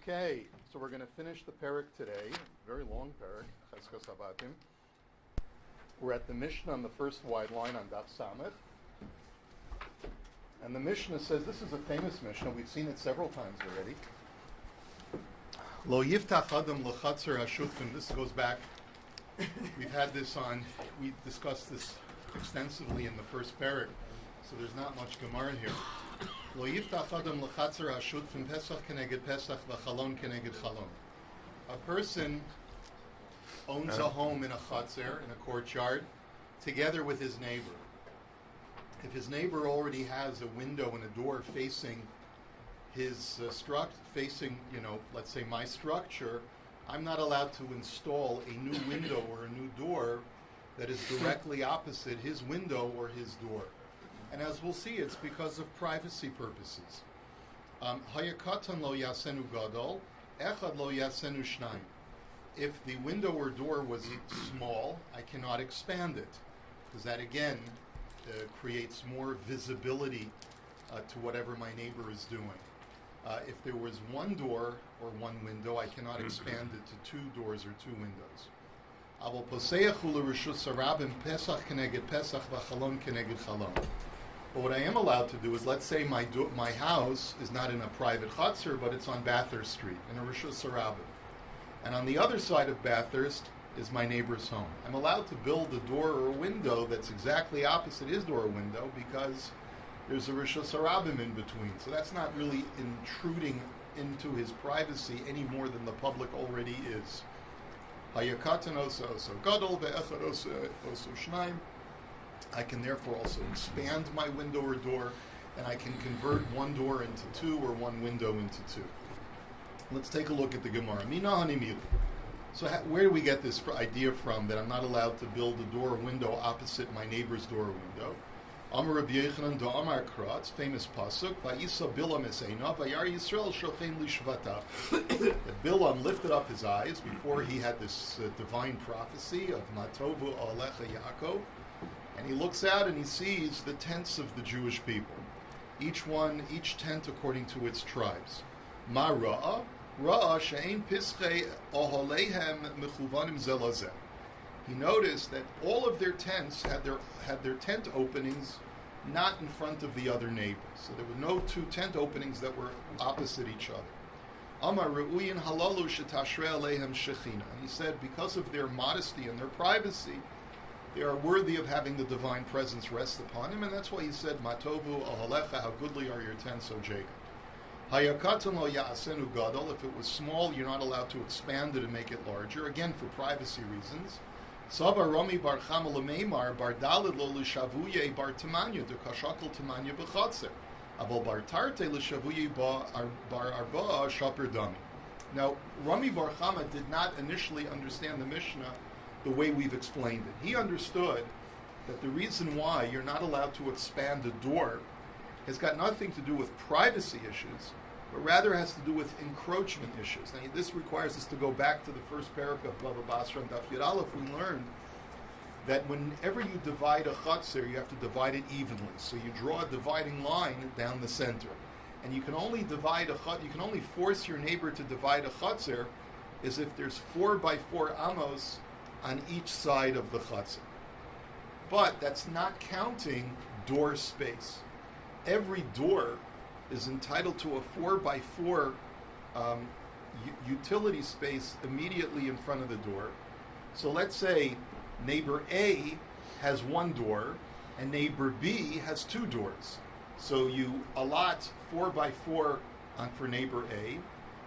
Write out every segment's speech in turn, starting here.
Okay, so we're going to finish the parak today. Very long parak. Cheskas Habatim. We're at the Mishnah on the first wide line on Daf Samech. And the Mishnah says, this is a famous Mishnah. We've seen it several times already. Lo yiftach adam l'chatzer hashutfim. This goes back. We've had this on. We discussed this extensively in the first parak, so there's not much Gemara here. Lo yiftach adam l'chatzer hashutfim pesach keneged pesach v'chalon keneged chalon. A person owns a home in a chatzer, in a courtyard, together with his neighbor. If his neighbor already has a window and a door facing his facing, let's say my structure, I'm not allowed to install a new window or a new door that is directly opposite his window or his door. And as we'll see, it's because of privacy purposes. Hayakatan lo yasenu gadol, echad lo yasenu shnaim. If the window or door was small, I cannot expand it, because that again creates more visibility to whatever my neighbor is doing. If there was one door or one window, I cannot expand it to two doors or two windows. But what I am allowed to do is, let's say my house is not in a private chutzner, but it's on Bathurst Street in a Rishus Harabim. And on the other side of Bathurst is my neighbor's home. I'm allowed to build a door or a window that's exactly opposite his door or window because there's a Rishus Harabim in between. So that's not really intruding into his privacy any more than the public already is. I can therefore also expand my window or door, and I can convert one door into two or one window into two. Let's take a look at the Gemara. So where do we get this idea from that I'm not allowed to build a door or window opposite my neighbor's door or window? Amar Rabbi Yochanan da Amar Kratz, famous pasuk, Vayisa Bilam Eseina, Vayar Yisrael Shochein Lishvata. That Bilam lifted up his eyes before he had this divine prophecy of Matovu Alecha Yaakov, and he looks out and he sees the tents of the Jewish people, each tent according to its tribes. Ma Ra'a, Ra'a She'ein Pischei Oholeihem Mechuvanim Zelazeh. He noticed that all of their tents had their tent openings not in front of the other neighbors. So there were no two tent openings that were opposite each other. Amar Re'uyin Halalu Shetashrei Aleihem Shechina. And he said, because of their modesty and their privacy, they are worthy of having the divine presence rest upon him. And that's why he said, Matovu Ahalecha, how goodly are your tents, O Jacob. Hayakatan lo ya'asenu gadol. If it was small, you're not allowed to expand it and make it larger, again for privacy reasons. Sava Rami bar Chama lemeimar bar Dalid lo l'shavuye bar Temanya de kashakal Temanya b'chatzer aval bar Tarte l'shavuye bar arba shaper dami. Now Rami bar Chama did not initially understand the Mishnah the way we've explained it. He understood that the reason why you're not allowed to expand a door has got nothing to do with privacy issues, but rather has to do with encroachment issues. Now, this requires us to go back to the first parak of Bava Basra and Daf Yomi Bava Basra. We learned that whenever you divide a chutzner, you have to divide it evenly. So you draw a dividing line down the center, and you can only force your neighbor to divide a chutzner is if there's 4 by 4 amos on each side of the chutzner. But that's not counting door space. Every door is entitled to a 4 by 4 utility space immediately in front of the door. So let's say neighbor A has one door and neighbor B has two doors. So you allot 4 by 4 for neighbor A,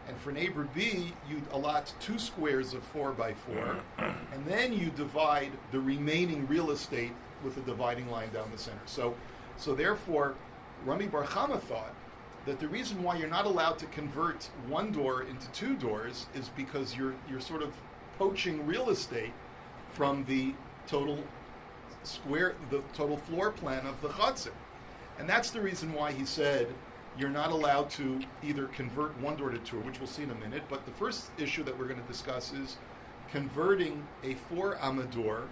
and for neighbor B you allot 2 squares of 4 by 4, and then you divide the remaining real estate with a dividing line down the center. So therefore, Rami bar Chama thought that the reason why you're not allowed to convert one door into two doors is because you're sort of poaching real estate from the total floor plan of the chutzner. And that's the reason why he said you're not allowed to either convert one door to two, which we'll see in a minute, but the first issue that we're going to discuss is converting a 4 amah door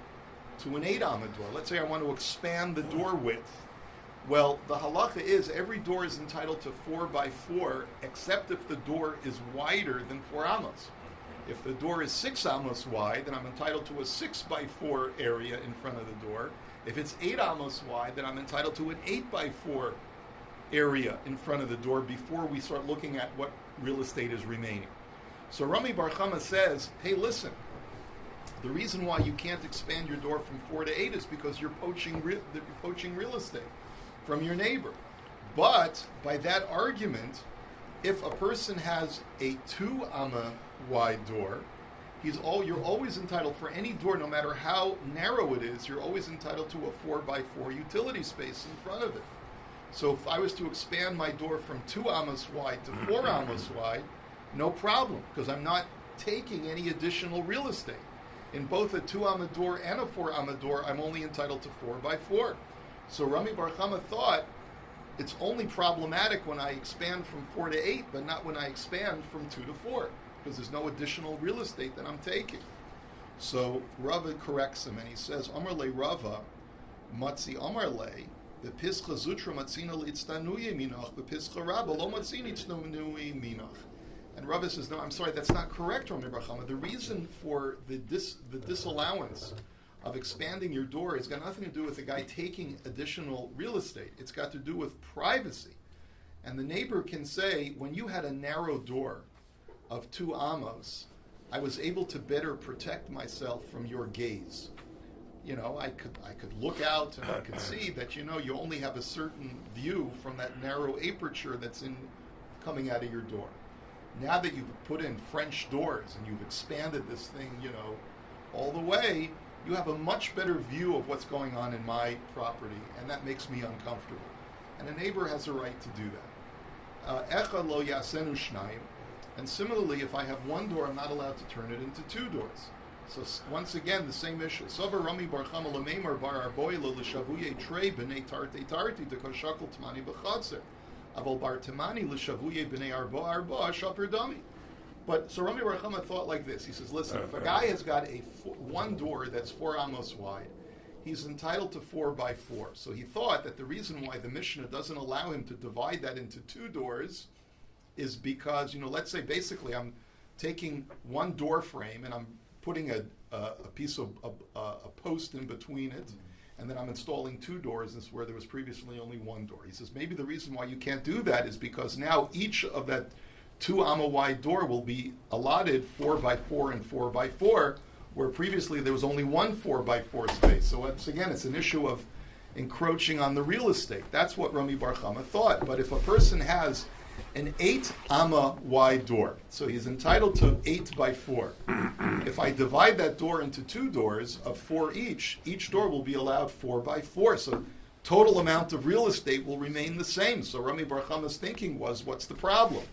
to an 8 amah door. Let's say I want to expand the door width Well, the halacha is every door is entitled to 4 by 4, except if the door is wider than 4 amos. If the door is 6 amos wide, then I'm entitled to a 6 by 4 area in front of the door. If it's 8 amos wide, then I'm entitled to an 8 by 4 area in front of the door before we start looking at what real estate is remaining. So Rami Bar Chama says, hey, listen, the reason why you can't expand your door from 4 to 8 is because you're poaching real estate from your neighbor. But by that argument, if a person has a 2 amma wide door, you're always entitled for any door, no matter how narrow it is, you're always entitled to a 4 by 4 utility space in front of it. So if I was to expand my door from 2 amos wide to 4 amos wide, no problem, because I'm not taking any additional real estate. In both a 2 amma door and a 4 amma door, I'm only entitled to 4 by 4. So Rami Bar Chama thought it's only problematic when I expand from 4 to 8, but not when I expand from 2 to 4, because there's no additional real estate that I'm taking. So Rava corrects him, and he says, Amar le Rava, matzi Amar le, the pischa zutra matzina litztanuye minach, the pischa rabba lo matzini tztanuye minach. And Rava says, no, I'm sorry, that's not correct, Rami Bar Chama. The reason for the disallowance of expanding your door has got nothing to do with the guy taking additional real estate. It's got to do with privacy. And the neighbor can say, when you had a narrow door of 2 amos, I was able to better protect myself from your gaze. You know, I could look out and I could see that, you know, you only have a certain view from that narrow aperture that's coming out of your door. Now that you've put in French doors and you've expanded this thing, you know, all the way, you have a much better view of what's going on in my property, and that makes me uncomfortable. And a neighbor has a right to do that. Echad lo yasenu shnayim. And similarly, if I have 1 door, I'm not allowed to turn it into 2 doors. So once again, the same issue. Sover Rami Bar Chama Lameimar Bar Arboy L'Shavuye Trey B'nei Tartei Tarti Dekoshakol Tmani B'Chadzer Aval Bar Temani L'Shavuye B'nei Arbo Shaper Dami. But so Rami Bar Chama thought like this. He says, listen, if a guy has got a 1 door that's 4 amos wide, he's entitled to 4 by 4. So he thought that the reason why the Mishnah doesn't allow him to divide that into 2 doors is because, you know, let's say basically I'm taking 1 door frame and I'm putting a piece of a post in between it, and then I'm installing 2 doors where there was previously only 1 door. He says maybe the reason why you can't do that is because now each of that 2 amma wide door will be allotted 4 by 4 and 4 by 4, where previously there was only 1 4 by 4 space. So it's an issue of encroaching on the real estate. That's what Rami Bar Chama thought. But if a person has an 8 amma wide door, so he's entitled to 8 by 4. If I divide that door into 2 doors of 4 each door will be allowed 4 by 4. So total amount of real estate will remain the same. So Rami Bar Chama's thinking was, what's the problem?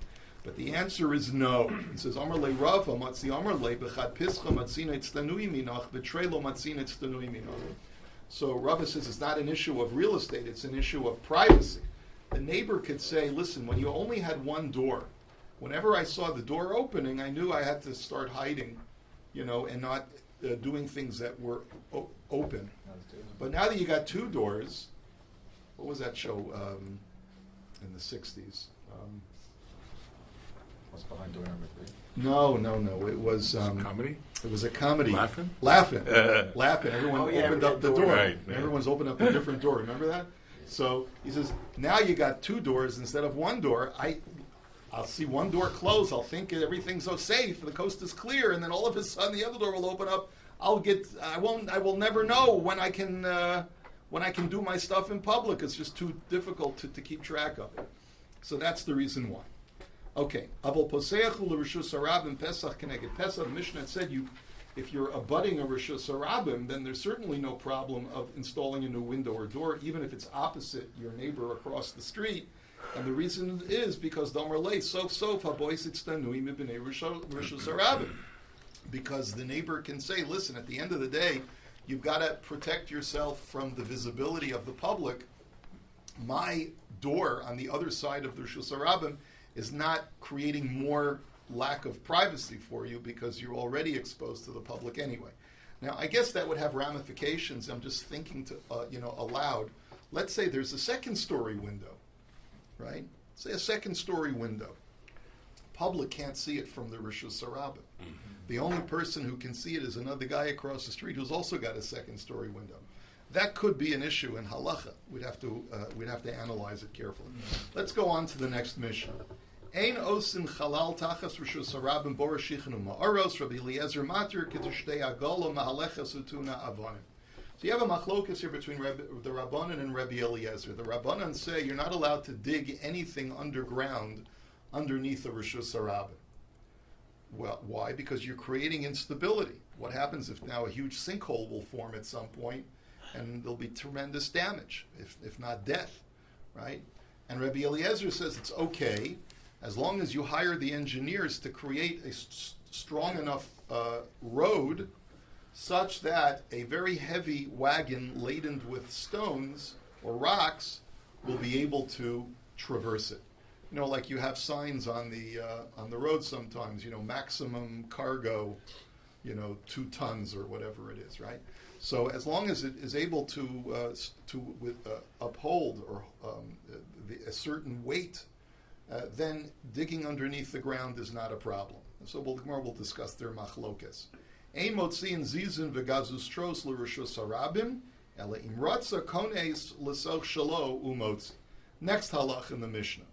But the answer is no. He says, Amar le Rava, matzi Amar le, b'chad pischa matzina itztanui minach, b'trei lo matzina itztanui minach. So Rava says it's not an issue of real estate, it's an issue of privacy. The neighbor could say, listen, when you only had 1 door, whenever I saw the door opening, I knew I had to start hiding, you know, and not doing things that were open. But now that you got 2 doors, what was that show in the 60s? What's behind door number 3? No. It was comedy. It was a comedy. Laughing. Everyone opened up the door. Right, Everyone's opened up a different door. Remember that? So he says, now you got 2 doors instead of 1 door. I'll see 1 door close. I'll think everything's so safe. The coast is clear, and then all of a sudden the other door will open up. I will never know when I can do my stuff in public. It's just too difficult to keep track of it. So that's the reason why. Okay. Avol poseachu l'rishus harabim Pesach keneged Pesach. The Mishnah said if you're abutting a rishus harabim, then there's certainly no problem of installing a new window or door, even if it's opposite your neighbor across the street. And the reason is because Damar lei sof habois itztanui mibnei rishus harabim. Because the neighbor can say, listen, at the end of the day, you've got to protect yourself from the visibility of the public. My door on the other side of the rishus harabim is not creating more lack of privacy for you because you're already exposed to the public anyway. Now, I guess that would have ramifications. I'm just thinking aloud. let's say there's a second-story window, right? Say a second-story window. Public can't see it from the Rishus Harabim. The only person who can see it is another guy across the street who's also got a second-story window. That could be an issue in halacha. We'd have to analyze it carefully. Let's go on to the next mission. Ein osin chalal tachas Rishus Harabim borashichnu ma'aros Rabbi Eliezer matir kedushtei agolo ma'alechas utuna avonim. So you have a machlokas here between the Rabbanan and Rabbi Eliezer. The Rabbanan say you're not allowed to dig anything underground underneath the Rishus Harabim. Well, why? Because you're creating instability. What happens if now a huge sinkhole will form at some point and there'll be tremendous damage, if not death, right? And Rabbi Eliezer says it's okay as long as you hire the engineers to create a strong enough road such that a very heavy wagon laden with stones or rocks will be able to traverse it. You know, like you have signs on the road sometimes, you know, maximum cargo, 2 tons or whatever it is, right? So as long as it is able to uphold or a certain weight, then digging underneath the ground is not a problem. So we'll discuss their machlokes. Ein motziin zizin v'gazus tros l'rishus harabim, ela im ratza kones l'soch shalo umotzi. Next halach in the Mishnah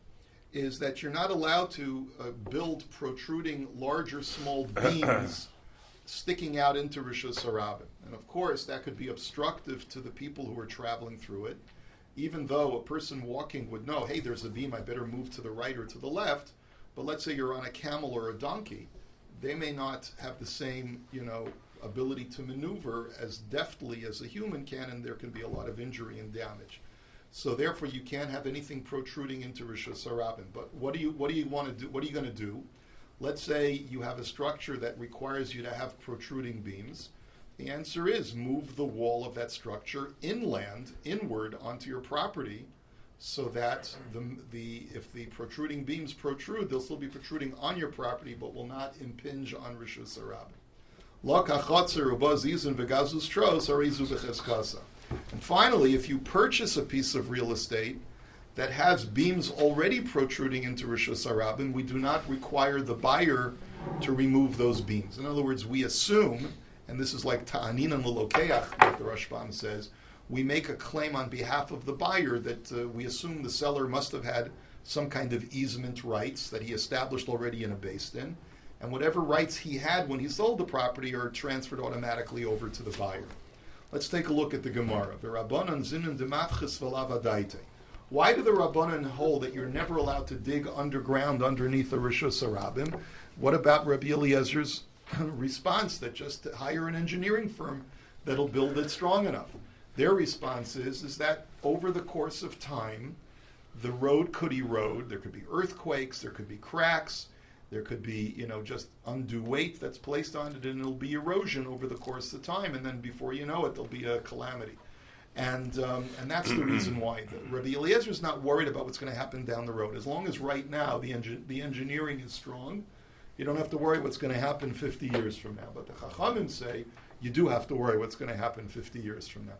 is that you're not allowed to build protruding large or small beams sticking out into Rishus Harabim. And of course, that could be obstructive to the people who are traveling through it, even though a person walking would know, hey, there's a beam, I better move to the right or to the left. But let's say you're on a camel or a donkey, they may not have the same, ability to maneuver as deftly as a human can, and there can be a lot of injury and damage. So therefore, you can't have anything protruding into Rishus Harabim. But what do you want to do? What are you going to do? Let's say you have a structure that requires you to have protruding beams. The answer is move the wall of that structure inward onto your property, so that if the protruding beams protrude, they'll still be protruding on your property, but will not impinge on Rishus Harabim. And finally, if you purchase a piece of real estate that has beams already protruding into Rishus Harabim, we do not require the buyer to remove those beams. In other words, we assume, and this is like ta'aninan l'lokeach, like the Rashbam says, we make a claim on behalf of the buyer that we assume the seller must have had some kind of easement rights that he established already in a Beis Din, and whatever rights he had when he sold the property are transferred automatically over to the buyer. Let's take a look at the Gemara. Why do the Rabbanan hold that you're never allowed to dig underground underneath the Rishus Harabim? What about Rabbi Eliezer's response that just hire an engineering firm that'll build it strong enough? Their response is that over the course of time, the road could erode. There could be earthquakes, there could be cracks, there could be, just undue weight that's placed on it, and it'll be erosion over the course of time, and then before you know it, there'll be a calamity. And that's the reason why. Rabbi Eliezer is not worried about what's going to happen down the road. As long as right now the engineering is strong, you don't have to worry what's going to happen 50 years from now. But the Chachamim say you do have to worry what's going to happen 50 years from now.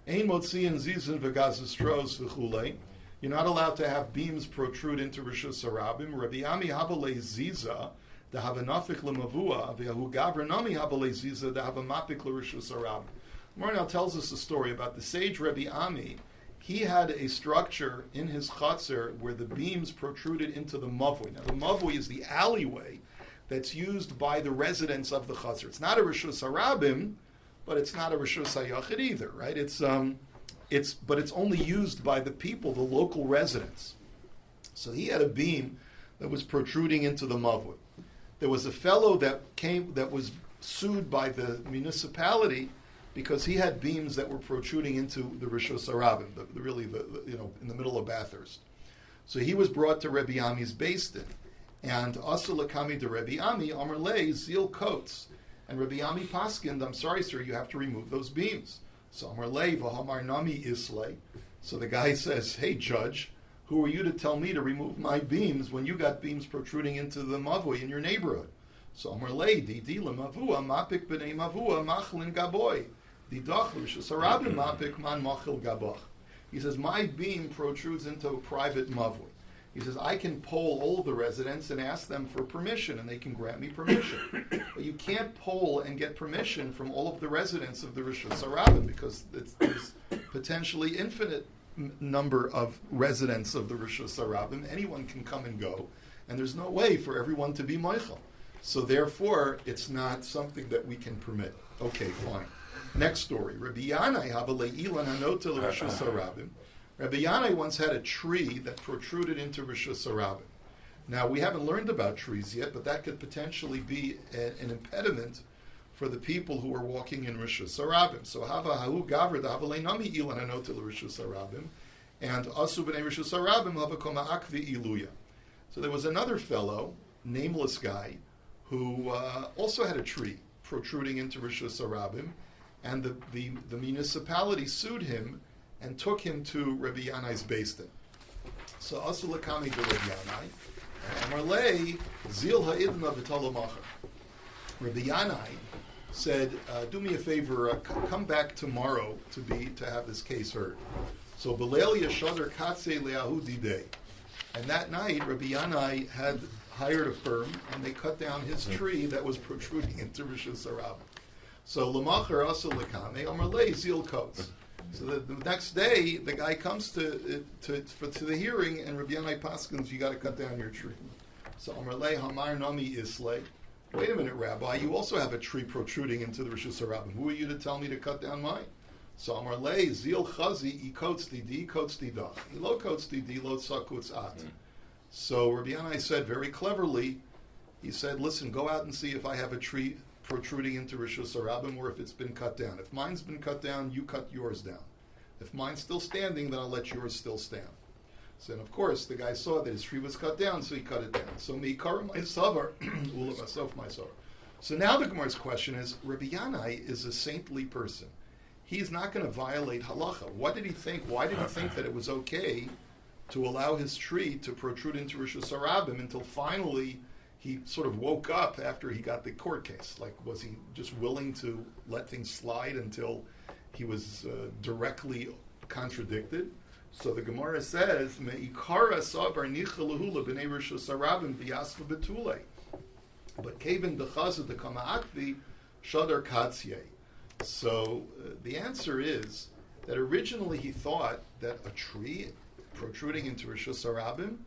Ein motziin zizin v'gazes tros v'chulei. You're not allowed to have beams protrude into Rishus Harabim. Rabbi Ami havalei ziza dehava nafik lemavua v'yahu gavra nami havalei ziza dehava mapik l'Rishus Harabim. Gemara now tells us a story about the sage Rabbi Ami. He had a structure in his chutzner where the beams protruded into the mavui. Now the mavui is the alleyway that's used by the residents of the chutzner. It's not a Rishus Harabim, but it's not a Rishus Hayachid either, right? But it's only used by the people, the local residents. So he had a beam that was protruding into the mavui. There was a fellow that was sued by the municipality because he had beams that were protruding into the Rishus Harabim, in the middle of Bathurst. So he was brought to Rebbe Ami's Beis Din, and Asur Lakami to Rebbe Ami, Amar Lei, Zil Coats. And Rebbe Ami paskind, I'm sorry, sir, you have to remove those beams. So Amar Lei, V'hamar Nami Islay. So the guy says, hey, judge, who are you to tell me to remove my beams when you got beams protruding into the mavui in your neighborhood? So Amar Lei, Didi Lemavua, Mapik B'nei Mavua, Machlin Gaboy. Didach Rishus Harabim Mapik Man Machil Gabach. He says, my beam protrudes into a private mavui. He says, I can poll all of the residents and ask them for permission, and they can grant me permission. But you can't poll and get permission from all of the residents of the Rishus Harabim, because there's potentially infinite number of residents of the Rishus Harabim. Anyone can come and go, and there's no way for everyone to be Michael. So therefore, it's not something that we can permit. Okay, fine. Next story. Rabbi Yanai havalei ilan hanotel Rishus Harabim. Rabbi Yanai once had a tree that protruded into Rishus Harabim. Now, we haven't learned about trees yet, but that could potentially be an impediment for the people who are walking in Rishus Harabim. So, hava hahu gavra havalei nami ilan hanotel Rishus Harabim, and asu b'nei Rishus Harabim hava koma akvi iluya. So there was another fellow, nameless guy, who also had a tree protruding into Rishus Harabim, and the municipality sued him and took him to Rabbi Yanai's Beis Din. So asu lekami to Rabbi Yanai, Amarlei zil ha'idna v'talo macher. Rabbi Yanai said, do me a favor, come back tomorrow to have this case heard. So B'leil yashadar katzei le'ahu didei. And that night, Rabbi Yanai had hired a firm, and they cut down his tree that was protruding into Rishus Harabim. So l'macher asu lekami Amarlei zil kotes. So the next day, the guy comes to the hearing, and Rabbi Yanai paskins, you got to cut down your tree. So Amarlei hamar nami islay. Wait a minute, Rabbi, you also have a tree protruding into the Rishus Harabim. Who are you to tell me to cut down mine? So Amarlei zil chazi ikots di dach. Ilo kots di lo sakuts at. So Rabbi Yanai said very cleverly, he said, listen, go out and see if I have a tree protruding into Rishus Harabim, or if it's been cut down. If mine's been cut down, you cut yours down. If mine's still standing, then I'll let yours still stand. So, and of course, the guy saw that his tree was cut down, so he cut it down. So me kara my savar, ula myself my savar. So now the Gemara's question is, Rabbi Yanai is a saintly person. He's not going to violate halacha. What did he think? Why did he think that it was okay to allow his tree to protrude into Rishus Harabim until finally he sort of woke up after he got the court case? Like, was he just willing to let things slide until he was directly contradicted? So the Gemara says, "Me'ikara savar nichaluhula b'nei Rishus Harabim v'yasva betulei." But kevin dechazu dekama akvi shadar katzye. So the answer is that originally he thought that a tree protruding into Rishus Harabim,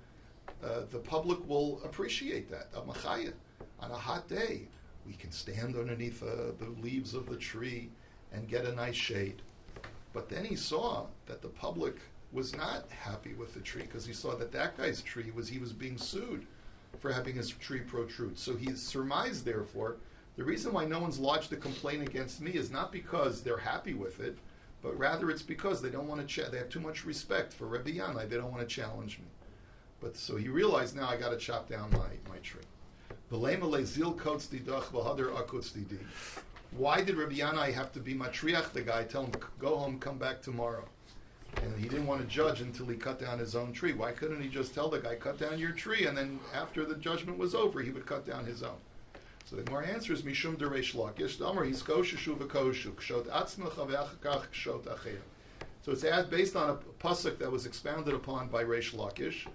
the public will appreciate that. On a hot day, we can stand underneath the leaves of the tree and get a nice shade. But then he saw that the public was not happy with the tree, because he saw that guy's tree he was being sued for having his tree protrude. So he surmised, therefore, the reason why no one's lodged a complaint against me is not because they're happy with it, but rather it's because they don't want to. They have too much respect for Rabbi Yanai. They don't want to challenge me. But so he realized, now I got to chop down my tree. Why did Rabbi Yanai have to be matriach the guy, tell him, go home, come back tomorrow? And he didn't want to judge until he cut down his own tree. Why couldn't he just tell the guy, cut down your tree, and then after the judgment was over, he would cut down his own? So the Gemara answers, Mishum dereish lakish, Damar hiskoshishu v'koshu, kshot atzmecha ve'achakach kshot acheya. So it's based on a pasuk that was expounded upon by Reish Lakish.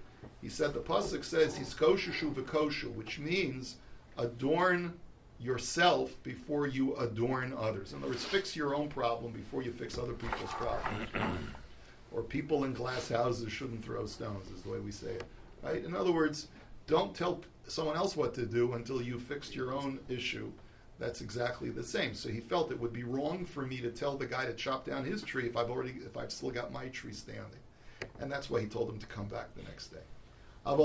He said the pasuk says hiskoshishu v'koshu, which means adorn yourself before you adorn others. In other words, fix your own problem before you fix other people's problems. Or people in glass houses shouldn't throw stones, is the way we say it. Right? In other words, don't tell someone else what to do until you fixed your own issue. That's exactly the same. So he felt it would be wrong for me to tell the guy to chop down his tree if I've still got my tree standing. And that's why he told him to come back the next day. And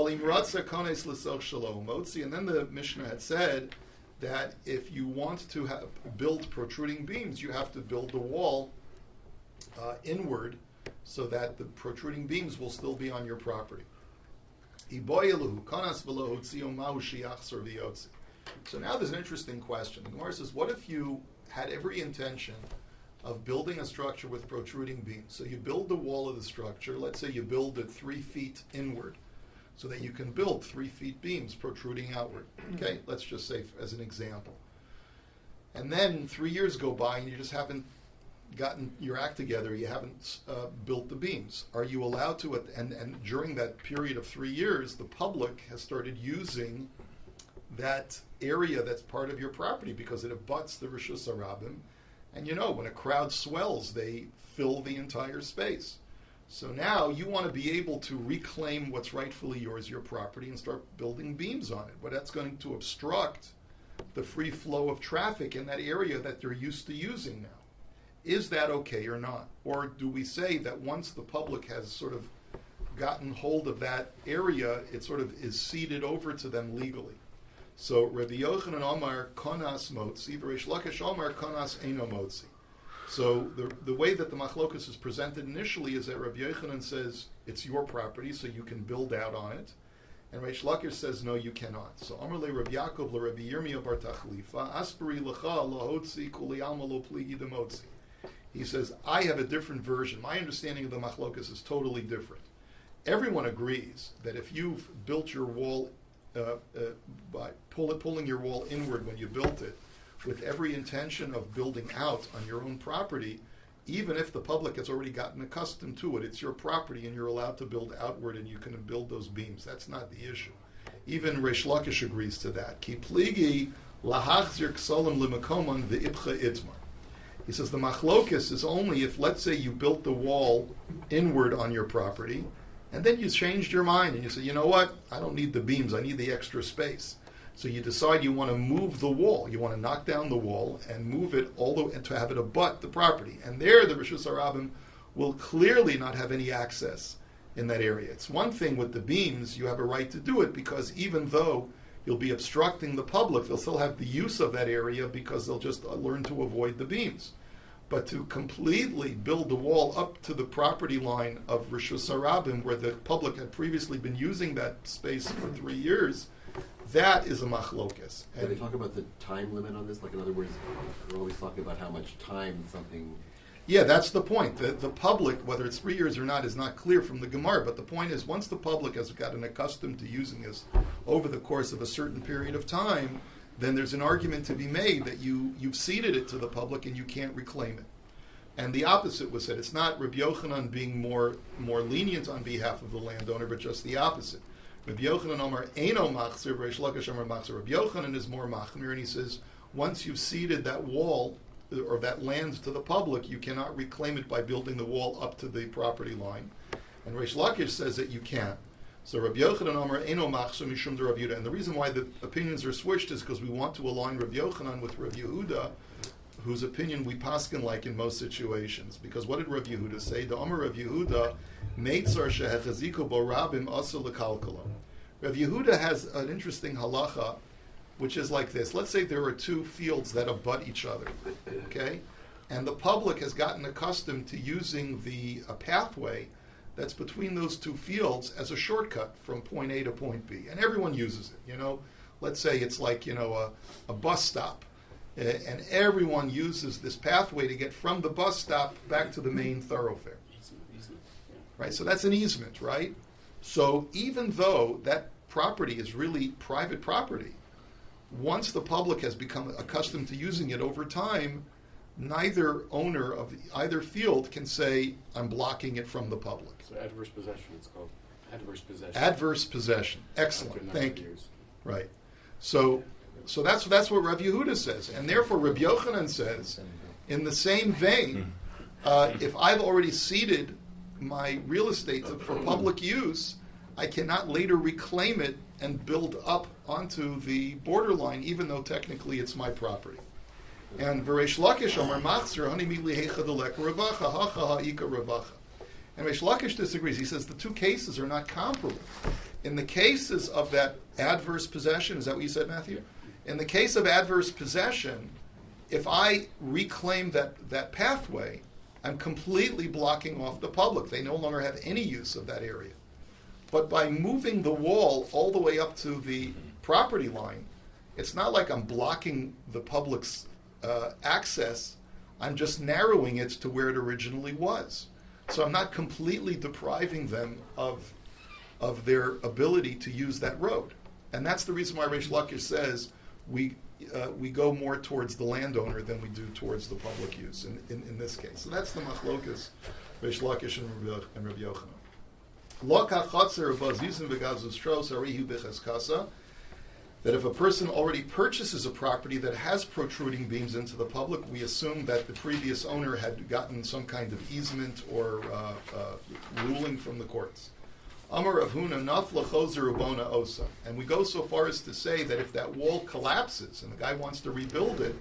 then the Mishnah had said that if you want to build protruding beams, you have to build the wall inward so that the protruding beams will still be on your property. So now there's an interesting question. The Gemara says, what if you had every intention of building a structure with protruding beams? So you build the wall of the structure, let's say you build it 3 feet inward, so that you can build 3 feet beams protruding outward. Okay, let's just say as an example. And then 3 years go by and you just haven't gotten your act together, you haven't built the beams. Are you allowed to, and during that period of 3 years, the public has started using that area that's part of your property because it abuts the Rishus Harabim. And when a crowd swells, they fill the entire space. So now you want to be able to reclaim what's rightfully yours, your property, and start building beams on it. But that's going to obstruct the free flow of traffic in that area that they're used to using now. Is that okay or not? Or do we say that once the public has sort of gotten hold of that area, it sort of is ceded over to them legally? So Rabbi Yochanan Omar Konas Motzi, Reish Lakish Omar Konas Eino Motzi. So the way that the machlokus is presented initially is that Rabbi Yochanan says it's your property, so you can build out on it, and Reish Lakish says no, you cannot. So Amar le Rabbi Yaakov le Rabbi Yirmiyah bar Tachlifa Asperi lecha lahotzi kuli alma lo pligi demotzi. He says I have a different version. My understanding of the machlokus is totally different. Everyone agrees that if you've built your wall by pulling your wall inward when you built it, with every intention of building out on your own property, even if the public has already gotten accustomed to it, it's your property and you're allowed to build outward and you can build those beams. That's not the issue. Even Reish Lakish agrees to that. Ki pligi lahachzir ksolim limakomon ve'ibcha itmar. He says the machlokis is only if, let's say, you built the wall inward on your property, and then you changed your mind and you say, you know what, I don't need the beams, I need the extra space. So you decide you want to move the wall. You want to knock down the wall and move it all the way and to have it abut the property. And there the Rishus Harabim will clearly not have any access in that area. It's one thing with the beams, you have a right to do it because even though you'll be obstructing the public, they'll still have the use of that area because they'll just learn to avoid the beams. But to completely build the wall up to the property line of Rishus Harabim, where the public had previously been using that space for 3 years, that is a machlokes. Do they talk about the time limit on this? Like, in other words, we're always talking about how much time something... Yeah, that's the point. The public, whether it's 3 years or not, is not clear from the Gemara. But the point is, once the public has gotten accustomed to using this over the course of a certain period of time, then there's an argument to be made that you've ceded it to the public and you can't reclaim it. And the opposite was said. It's not Rabbi Yochanan being more lenient on behalf of the landowner, but just the opposite. Rabbi Yochanan Omar Eino Machzir, Reish Lakish Omar Machzir. Rabbi Yochanan is more Machmir, and he says once you've ceded that wall or that land to the public, you cannot reclaim it by building the wall up to the property line. And Reish Lakish says that you can. So Rabbi Yochanan Omar Eino Machzir Mishum de Rabbi Yehuda. And the reason why the opinions are switched is because we want to align Rabbi Yochanan with Rabbi Yehuda, whose opinion we paskin like in most situations. Because what did Rabbi Yehuda say? The Amar Rabbi Yehuda, Meitzar shehechaziko bo rabim asa lekalkalo. Rabbi Yehuda has an interesting halacha, which is like this. Let's say there are two fields that abut each other, okay? And the public has gotten accustomed to using a pathway that's between those two fields as a shortcut from point A to point B. And everyone uses it, Let's say it's like, a bus stop. And everyone uses this pathway to get from the bus stop back to the main thoroughfare. Right? So that's an easement, right? So even though that property is really private property, once the public has become accustomed to using it over time, neither owner of either field can say, I'm blocking it from the public. So adverse possession, it's called. Adverse possession. Adverse possession. Excellent. Thank you. Right. So that's what Rav Yehuda says. And therefore Rabbi Yochanan says, in the same vein, if I've already ceded my real estate for public use, I cannot later reclaim it and build up onto the borderline, even though technically it's my property. And Reish Lakish Omar Machzir Hani Mili Heicha Delek Ravacha Hacha Ha'ika Ravacha. And Reish Lakish disagrees. He says the two cases are not comparable. In the cases of that adverse possession, is that what you said, Matthew? In the case of adverse possession, if I reclaim that pathway, I'm completely blocking off the public. They no longer have any use of that area. But by moving the wall all the way up to the property line, it's not like I'm blocking the public's access. I'm just narrowing it to where it originally was. So I'm not completely depriving them of their ability to use that road. And that's the reason why Reish Lakish says we we go more towards the landowner than we do towards the public use in this case. So that's the machlokas, Reish Lakish and Rabbi Yochanan. That if a person already purchases a property that has protruding beams into the public, we assume that the previous owner had gotten some kind of easement or ruling from the courts. Amar Rav Huna nafla chozer ubona osa. And we go so far as to say that if that wall collapses and the guy wants to rebuild it,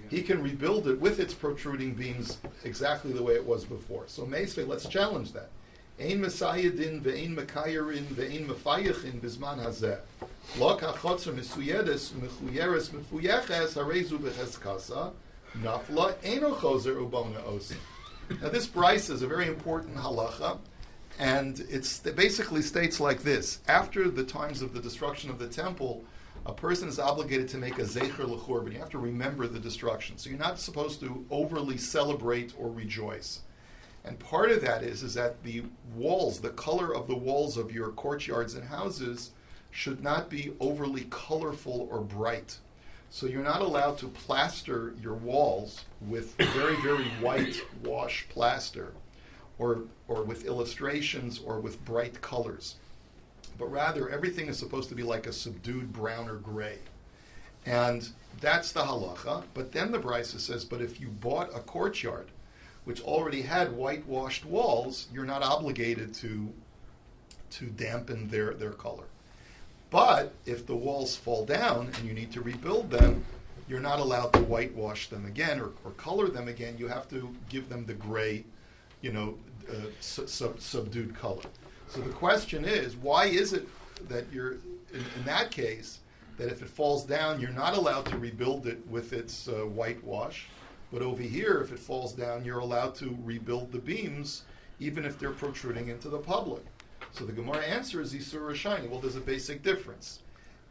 he can rebuild it with its protruding beams exactly the way it was before. So Meisvei, let's challenge that. Ein mesayidin ve'ein mekayerin ve'ein mefayichin bizman hazeh. Lo kachotzer mesuyedes mechuyeres mefuyeches harezu becheskasa nafla eino chozer ubona osa. Now this brisa is a very important halacha, and it basically states like this: after the times of the destruction of the temple, a person is obligated to make a zecher l'churban. You have to remember the destruction. So you're not supposed to overly celebrate or rejoice. And part of that is that the walls, the color of the walls of your courtyards and houses should not be overly colorful or bright. So you're not allowed to plaster your walls with very, very white wash plaster or with illustrations or with bright colors. But rather, everything is supposed to be like a subdued brown or gray. And that's the halacha. But then the Brisa says, but if you bought a courtyard which already had whitewashed walls, you're not obligated to dampen their color. But if the walls fall down and you need to rebuild them, you're not allowed to whitewash them again or color them again. You have to give them the gray, subdued color. So the question is, why is it that you're, in that case, that if it falls down, you're not allowed to rebuild it with its whitewash, but over here, if it falls down, you're allowed to rebuild the beams, even if they're protruding into the public? So the Gemara answer is Isur Rishayni. Well, there's a basic difference.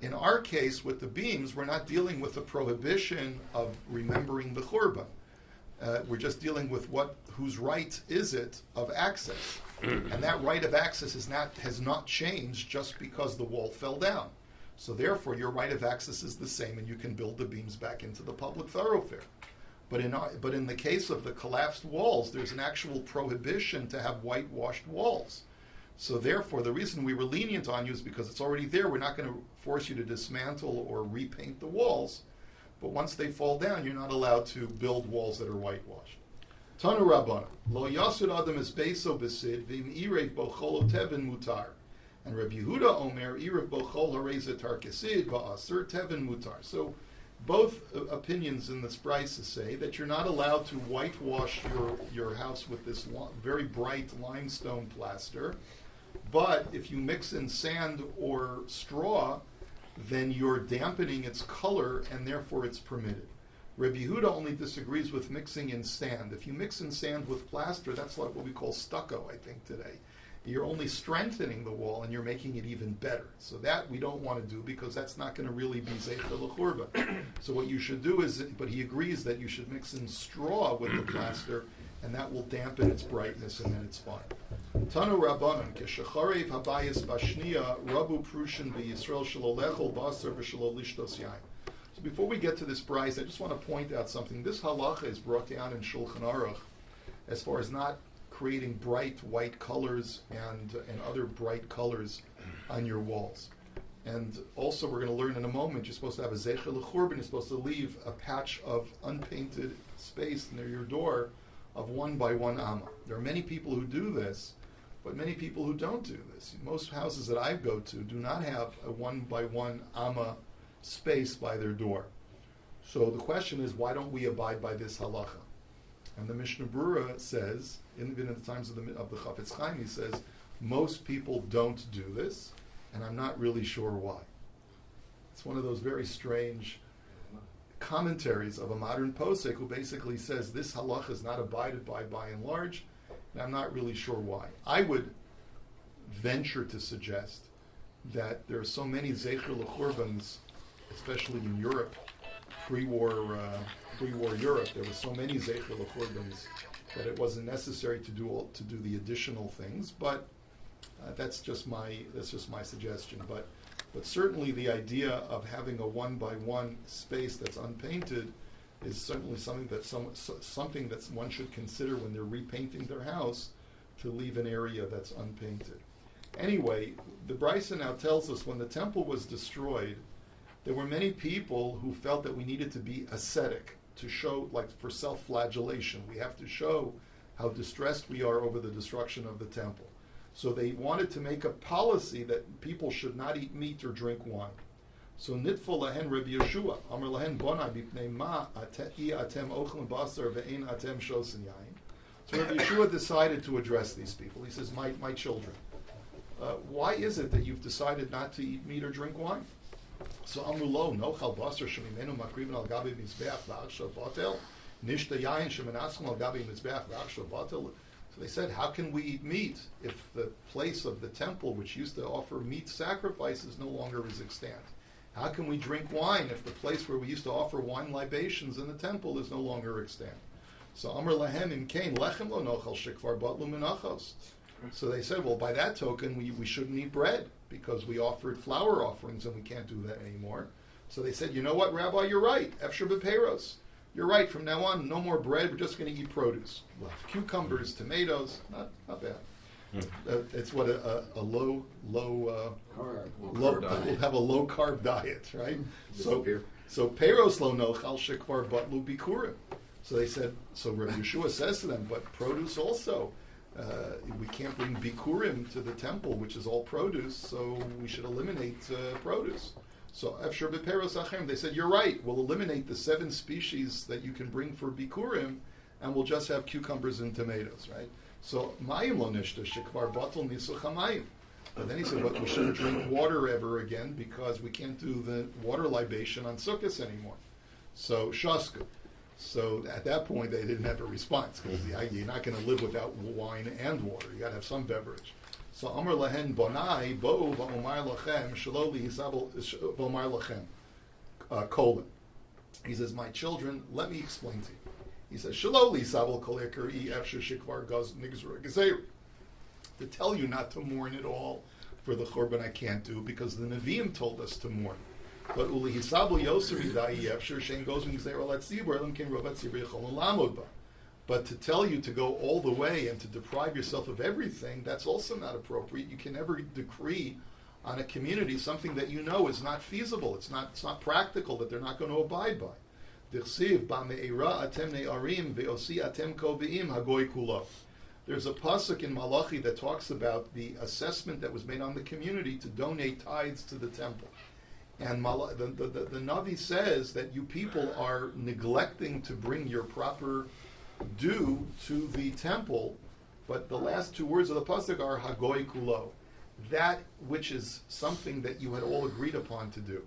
In our case, with the beams, we're not dealing with the prohibition of remembering the Churban. We're just dealing with whose right is it of access. And that right of access has not changed just because the wall fell down. So therefore, your right of access is the same, and you can build the beams back into the public thoroughfare. But in the case of the collapsed walls, there's an actual prohibition to have whitewashed walls. So therefore, the reason we were lenient on you is because it's already there. We're not going to force you to dismantle or repaint the walls. But once they fall down, you're not allowed to build walls that are whitewashed. Tanu Rabbana, lo yasud adam es beiso besid v'im irev bo chol tevin mutar. And Rabbi Yehuda Omer irev bo chol harezet tarkesid va'asur tevin mutar. So both opinions in this brisa say that you're not allowed to whitewash your house with this very bright limestone plaster, but if you mix in sand or straw, then you're dampening its color, and therefore it's permitted. Rabbi Yehuda only disagrees with mixing in sand. If you mix in sand with plaster, that's like what we call stucco, I think, today. You're only strengthening the wall, and you're making it even better. So that we don't want to do, because that's not going to really be Zeicha L'Churba. So what you should do is, but he agrees that you should mix in straw with the plaster, and that will dampen its brightness, and then it's fine. Tanu Rabbanan, Keshacharev Habayis Bashniya, Rabu Prushin B'Yisrael Shelo Lechol Basar V'Shelo Lishtos Yain. So before we get to this price, I just want to point out something. This halacha is brought down in Shulchan Aruch as far as not creating bright white colors and other bright colors on your walls. And also, we're going to learn in a moment, you're supposed to have a Zeicha L'Churban, you're supposed to leave a patch of unpainted space near your door of 1 by 1 amma. There are many people who do this, but many people who don't do this. Most houses that I go to do not have a 1 by 1 amma space by their door. So the question is, why don't we abide by this halacha? And the Mishnah Berurah says, even in the times of the Chafetz Chaim, he says, most people don't do this, and I'm not really sure why. It's one of those very strange commentaries of a modern posek who basically says this halacha is not abided by and large, and I'm not really sure why. I would venture to suggest that there are so many Zeicher L'Churbans, especially in Europe, pre-war Europe, there were so many Zeicher L'Churbans that it wasn't necessary to do the additional things. But that's just my suggestion. But But certainly the idea of having a one-by-one space that's unpainted is certainly something that one should consider when they're repainting their house, to leave an area that's unpainted. Anyway, the Brisa now tells us when the temple was destroyed, there were many people who felt that we needed to be ascetic, to show, like for self-flagellation. We have to show how distressed we are over the destruction of the temple. So they wanted to make a policy that people should not eat meat or drink wine. So nitful lahen Rabbi Yeshua, Amar lahen bonai b'pnei ma atem ochlim basar ve'ein atem shosen yain. So Rabbi Yeshua decided to address these people. He says, my children, why is it that you've decided not to eat meat or drink wine? So Amru lo nochal basar shemimenu makriven al gabi mizbeach v'achshav batel nishta yain shemenaschem al gabi mizbeach v'achshav batel. So they said, how can we eat meat if the place of the temple, which used to offer meat sacrifices, no longer is extant? How can we drink wine if the place where we used to offer wine libations in the temple is no longer extant? So Amr lahem im kain lechem lo nochal shekvar batlu menachos. So they said, well, by that token, we shouldn't eat bread because we offered flour offerings and we can't do that anymore. So they said, you know what, Rabbi, you're right. Efshar b'peiros. You're right. From now on, no more bread. We're just going to eat produce. We'll have cucumbers, tomatoes. Not bad. It's what a low Carb. we'll have a low carb diet, right? So peiros lo nochal shekvar batlu bikurim. So they said. So Rabbi Yeshua says to them, but produce also. We can't bring bikurim to the temple, which is all produce. So we should eliminate produce. So Efshar b'peiros achem, they said, you're right. We'll eliminate the 7 species that you can bring for bikurim, and we'll just have cucumbers and tomatoes, right? So mayim lo nishta shekvar batel misuch hamayim. But then he said, but we shouldn't drink water ever again because we can't do the water libation on Sukkot anymore. So shasku. So at that point, they didn't have a response because you're not going to live without wine and water. You got to have some beverage. So Amar lahen bonai bo v'omar lachem shelo lihisabel v'omar lachem colon. He says, my children, let me explain to you. He says, shelo lihisabel kol ekar I efshar shikvar gaz nigzur gezeir. To tell you not to mourn at all for the Churban I can't do because the Nevi'im told us to mourn. But uli hisabu yoser idai efshar shein goes nigzeir alat zibur elam ken robat zibur yechol lamod ba. But to tell you to go all the way and to deprive yourself of everything, that's also not appropriate. You can never decree on a community something that you know is not feasible. It's not practical, that they're not going to abide by. There's a pasuk in Malachi that talks about the assessment that was made on the community to donate tithes to the temple. And the Navi says that you people are neglecting to bring your proper due to the temple, but the last 2 words of the pasuk are Hagoy Kulo, that which is something that you had all agreed upon to do.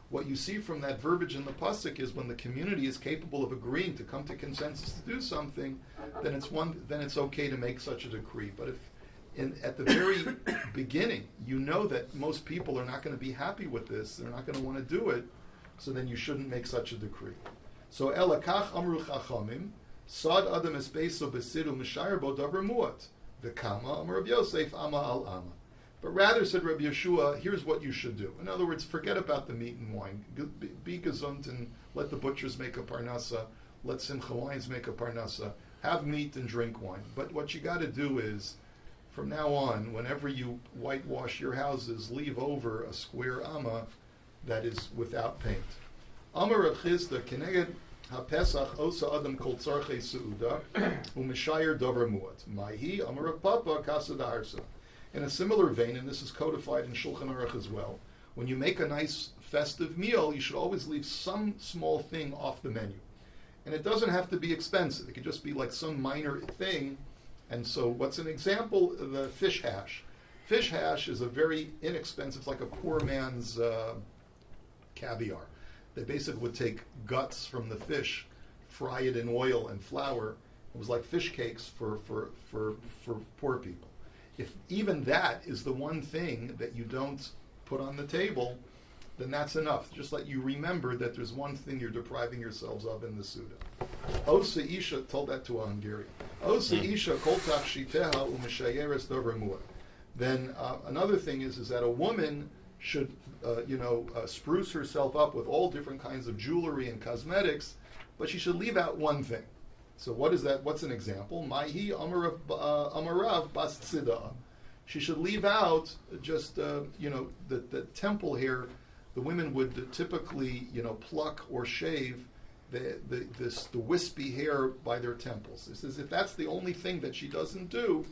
What you see from that verbiage in the pasuk is when the community is capable of agreeing to come to consensus to do something, then it's okay to make such a decree. But if at the very beginning you know that most people are not going to be happy with this, they're not going to want to do it, so then you shouldn't make such a decree. So Elakach Amru Chachamim Sad Adam Espeso Besidu Mishayr Bo Davar Muat V'Kama Amar Rabbi Yosef Ama Al Ama. But rather, said Rabbi Yeshua, here's what you should do. In other words, forget about the meat and wine. Be gesund and let the butchers make a parnasa. Let Simcha wines make a parnasa. Have meat and drink wine. But what you got to do is, from now on, whenever you whitewash your houses, leave over a square amma that is without paint. Amar Rav Chisda Keneged HaPesach Osa Adam Kol Tzarchei Seuda U'Mishayer Dover Muat Ma'hi Amar Rav Papa Kasa Daharsa. In a similar vein, and this is codified in Shulchan Aruch as well, when you make a nice festive meal, you should always leave some small thing off the menu. And it doesn't have to be expensive. It could just be like some minor thing. And so what's an example? The fish hash. Fish hash is a very inexpensive, it's like a poor man's caviar. They basically would take guts from the fish, fry it in oil and flour. It was like fish cakes for poor people. If even that is the one thing that you don't put on the table, then that's enough. Just let you remember that there's one thing you're depriving yourselves of in the Suda. Osa Isha told that to a Hungarian. Osa Isha koltach shiteha u'mishayeres dover mu'ah. Then another thing is that a woman should, spruce herself up with all different kinds of jewelry and cosmetics, but she should leave out one thing. So what is that? What's an example? Maihi amarav bas tzida. She should leave out just, the temple hair. The women would typically, pluck or shave the wispy hair by their temples. This is, if that's the only thing that she doesn't do,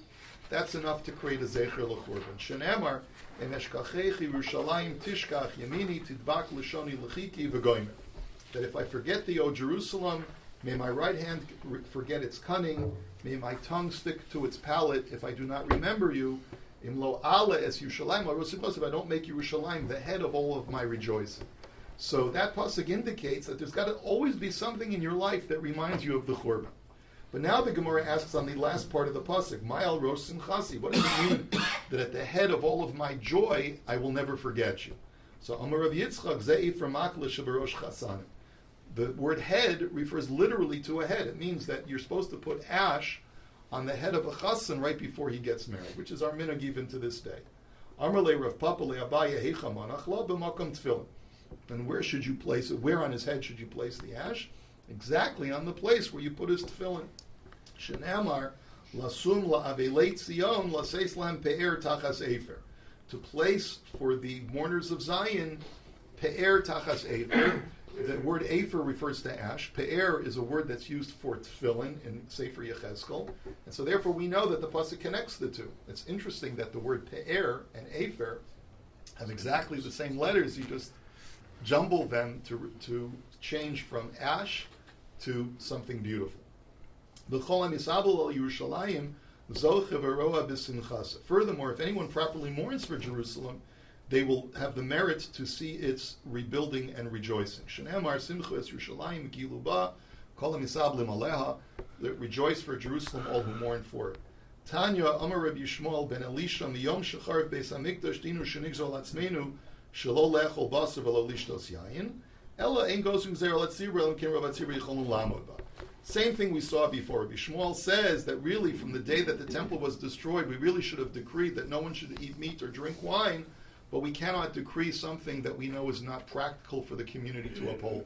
that's enough to create a zecher l'churban. Shenemar emeshkachechi Yerushalayim tishkach yamini tidbak l'shoni l'chiki v'goymer. That if I forget thee, O Jerusalem, may my right hand forget its cunning, may my tongue stick to its palate if I do not remember you. Imlo ala es Yerushalayim, if I don't make Yerushalayim the head of all of my rejoicing. So that pasuk indicates that there's got to always be something in your life that reminds you of the Churban. But now the Gemara asks on the last part of the pasuk, Ma'al rosh simchasi. What does it mean that at the head of all of my joy, I will never forget you? So Amar Rav Yitzchak ze'if ramakla shabarosh chasanim. The word head refers literally to a head. It means that you're supposed to put ash on the head of a chassan right before he gets married, which is our minhag even to this day. Amar le Rav Papa le Abaye heicha manach la b'makom tefillin. And where should you place it? Where on his head should you place the ash? Exactly on the place where you put his tefillin. Shenamar lasum la'avelei Zion laseis lam pe'er tachas efer. To place for the mourners of Zion pe'er tachas efer. The word afer refers to ash. Pe'er is a word that's used for tefillin in Sefer Yechezkel. And so therefore we know that the pasuk connects the two. It's interesting that the word pe'er and afer have exactly the same letters. You just jumble them to change from ash to something beautiful. Furthermore, if anyone properly mourns for Jerusalem, they will have the merit to see its rebuilding and rejoicing. Rejoice for Jerusalem, all who mourn for it. Tanya Amar Rabbi Yishmael ben Elisha miyom shechar beis hamikdash dinu shenigzol atzmenu shelo lechol basar v'lo lishtos yayin ella ein gozum gzeira latzibra elam ken rav atzibra yicholun lamod ba. Same thing we saw before. Rabbi Shmuel says that really from the day that the temple was destroyed, we really should have decreed that no one should eat meat or drink wine, but we cannot decree something that we know is not practical for the community to uphold.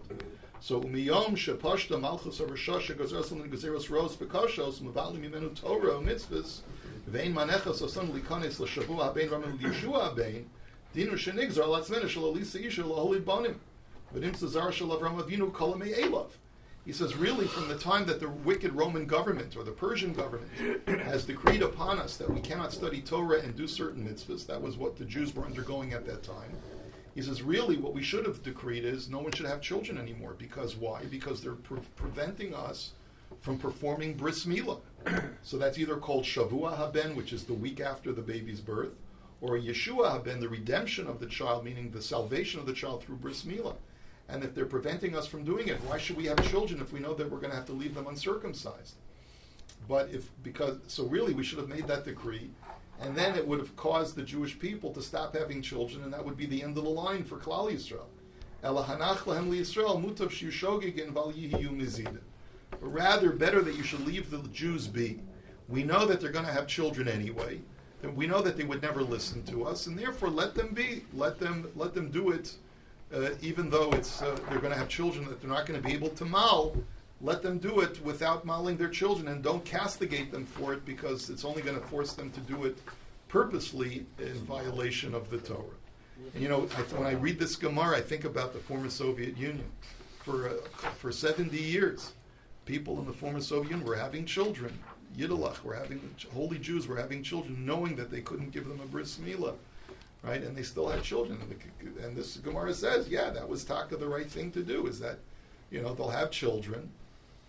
So umiyom shepashta malchus arashasha gazerasam gazeros ros v'kashos mavalim imenu Torah mitzvahs vein manechas osan likanes l'shavua habein ramen l'yeshua habein dinu shenigzar latzmena shalalisa isha laholi banim v'dim tzazar shalavram avinu kolamei elav. He says, really, from the time that the wicked Roman government or the Persian government has decreed upon us that we cannot study Torah and do certain mitzvahs, that was what the Jews were undergoing at that time. He says, really, what we should have decreed is no one should have children anymore. Because why? Because they're preventing us from performing bris milah. So that's either called Shavua Haben, which is the week after the baby's birth, or Yeshua Haben, the redemption of the child, meaning the salvation of the child through bris milah. And if they're preventing us from doing it, why should we have children if we know that we're going to have to leave them uncircumcised? So really we should have made that decree, and then it would have caused the Jewish people to stop having children, and that would be the end of the line for Klal Yisrael. Rather, better that you should leave the Jews be. We know that they're going to have children anyway. We know that they would never listen to us, and therefore let them be. Let them do it. Even though they're going to have children that they're not going to be able to mal, let them do it without mauling their children, and don't castigate them for it, because it's only going to force them to do it purposely in violation of the Torah. And when I read this Gemara, I think about the former Soviet Union. For 70 years, people in the former Soviet Union were having children. Yiddalach, holy Jews were having children, knowing that they couldn't give them a bris milah. Right, and they still had children, and this Gemara says, that was taka the right thing to do. Is that, they'll have children,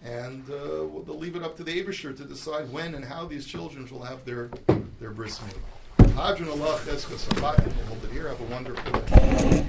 and they'll leave it up to the Eibusher to decide when and how these children will have their bris milah. Hadron Allah Cheskas Abatim. We'll hold it here. Have a wonderful day.